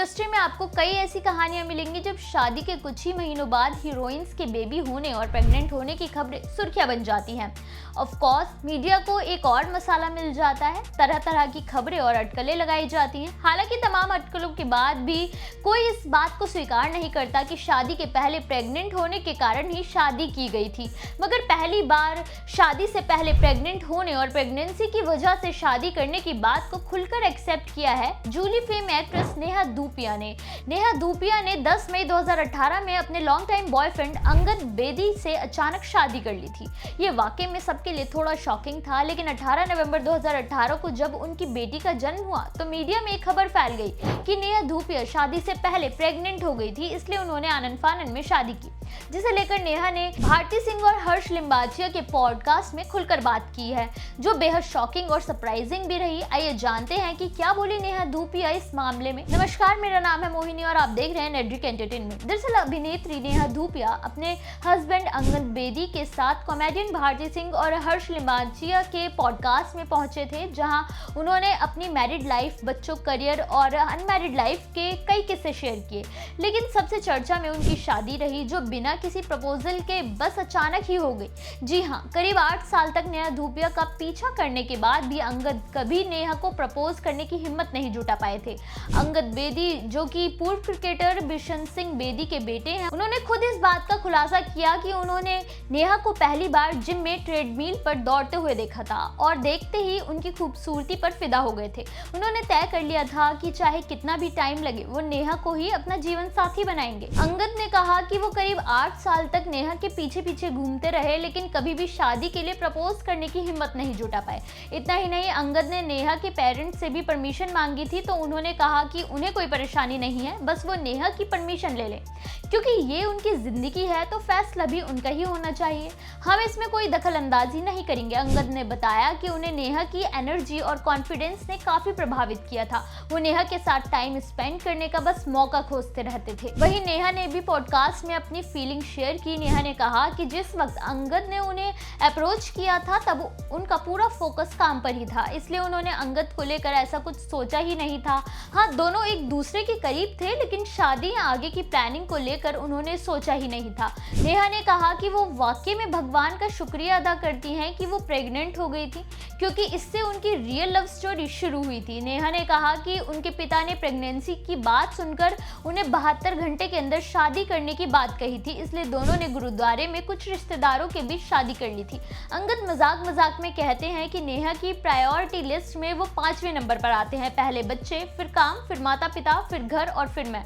Industry में आपको कई ऐसी कहानियां मिलेंगी जब शादी के कुछ ही महीनों बाद हीरोइंस के बेबी होने और प्रेग्नेंट होने की खबरें सुर्खियां बन जाती हैं। ऑफ कोर्स मीडिया को एक और मसाला मिल जाता है, तरह तरह की खबरें और अटकलें लगाई जाती हैं। हालांकि तमाम अटकलों के बाद भी कोई इस बात को स्वीकार नहीं करता कि शादी के पहले प्रेग्नेंट होने के कारण ही शादी की गई थी। मगर पहली बार शादी से पहले प्रेग्नेंट होने और प्रेगनेंसी की वजह से शादी करने की बात को खुलकर एक्सेप्ट किया है जूली फेम एक्ट्रेस नेहा धूपिया ने। नेहा धूपिया ने 10 मई 2018 में अपने long time boyfriend Angad Bedi से अचानक शादी कर ली थी। ये वाकई में सबके लिए थोड़ा शॉकिंग था, लेकिन 18 नवंबर 2018 को जब उनकी बेटी का जन्म हुआ तो मीडिया में एक खबर फैल गई कि नेहा धूपिया शादी से पहले प्रेग्नेंट हो गई थी, इसलिए उन्होंने आनंद फानन में शादी की, जिसे लेकर नेहा ने भारती सिंह और हर्ष लिम्बाचिया के पॉडकास्ट में खुलकर बात की है, जो बेहद शॉकिंग और सरप्राइजिंग भी रही। आइए जानते हैं कि क्या बोली नेहा धूपिया इस मामले में। नमस्कार, मेरा नाम है मोहिनी और आप देख रहे हैं नेड्रिक एंटरटेनमेंट। दरअसल अभिनेत्री नेहा धूपिया अपने हस्बैंड अंगद बेदी के साथ कॉमेडियन भारती सिंह और हर्ष लिम्बाचिया के पॉडकास्ट में पहुंचे थे, जहां उन्होंने अपनी मैरिड लाइफ, बच्चों, करियर और अनमैरिड लाइफ के कई किस्से शेयर किए। लेकिन सबसे चर्चा में उनकी शादी रही, जो बिना किसी प्रपोजल के बस अचानक ही हो गई। जी हाँ, करीब 8 साल तक नेहा धूपिया का पीछा करने के बाद भी अंगद कभी नेहा को प्रपोज करने की हिम्मत नहीं जुटा पाए थे। अंगद बेदी, जो कि पूर्व क्रिकेटर बिशन सिंह बेदी के बेटे हैं, उन्होंने खुद इस बात का खुलासा किया कि उन्होंने नेहा को पहली बार जिम में ट्रेडमिल पर दौड़ते हुए देखा था और देखते ही उनकी खूबसूरती पर फिदा हो गए थे। उन्होंने तय कर लिया था कि चाहे कितना भी टाइम लगे, वो नेहा को ही अपना जीवन साथी बनाएंगे। अंगद ने कहा कि वो करीब 8 साल तक नेहा के पीछे पीछे घूमते रहे, लेकिन कभी भी शादी के लिए प्रपोज करने की हिम्मत नहीं जुटा पाए। इतना ही नहीं, अंगद ने नेहा के पेरेंट्स से भी परमिशन मांगी थी, तो उन्होंने कहा कि उन्हें कोई परेशानी नहीं है, बस वो नेहा की परमिशन ले लें, क्योंकि ये उनकी जिंदगी है तो फैसला भी उनका ही होना चाहिए। हम इसमें कोई दखल अंदाजी नहीं करेंगे। अंगद ने बताया कि उन्हें नेहा की एनर्जी और कॉन्फिडेंस ने काफी प्रभावित किया था। वो नेहा के साथ टाइम स्पेंड करने का बस मौका खोजते रहते थे। वहीं नेहा ने भी पॉडकास्ट में अपनी फीलिंग शेयर की। नेहा ने कहा कि जिस वक्त अंगद ने उन्हें अप्रोच किया था तब उनका पूरा फोकस काम पर ही था, इसलिए उन्होंने अंगद को लेकर ऐसा कुछ सोचा ही नहीं था। हाँ, दोनों एक दूसरे के करीब थे, लेकिन शादी या आगे की प्लानिंग को लेकर उन्होंने सोचा ही नहीं था। नेहा ने कहा कि वो वाकई में भगवान का शुक्रिया अदा करती हैं कि वो प्रेग्नेंट हो गई थी, क्योंकि इससे उनकी रियल लव स्टोरी शुरू हुई थी। नेहा ने कहा कि उनके पिता ने प्रेगनेंसी की बात सुनकर उन्हें 72 घंटे के अंदर शादी करने की बात कही थी, इसलिए दोनों ने गुरुद्वारे में कुछ रिश्तेदारों के बीच शादी कर ली थी। अंगद मजाक मजाक में कहते हैं कि नेहा की प्रायोरिटी लिस्ट में वो 5वें नंबर पर आते हैं। पहले बच्चे, फिर काम, फिर माता पिता, फिर घर और फिर मैं।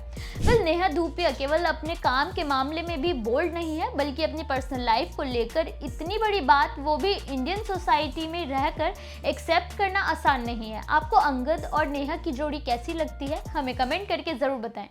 नेहा धूपिया केवल अपने काम के मामले में भी बोल्ड नहीं है, बल्कि अपनी पर्सनल लाइफ को लेकर इतनी बड़ी बात, वो भी इंडियन सोसाइटी में रहकर, एक्सेप्ट करना आसान नहीं है। आपको अंगद और नेहा की जोड़ी कैसी लगती है? हमें कमेंट करके जरूर बताएं।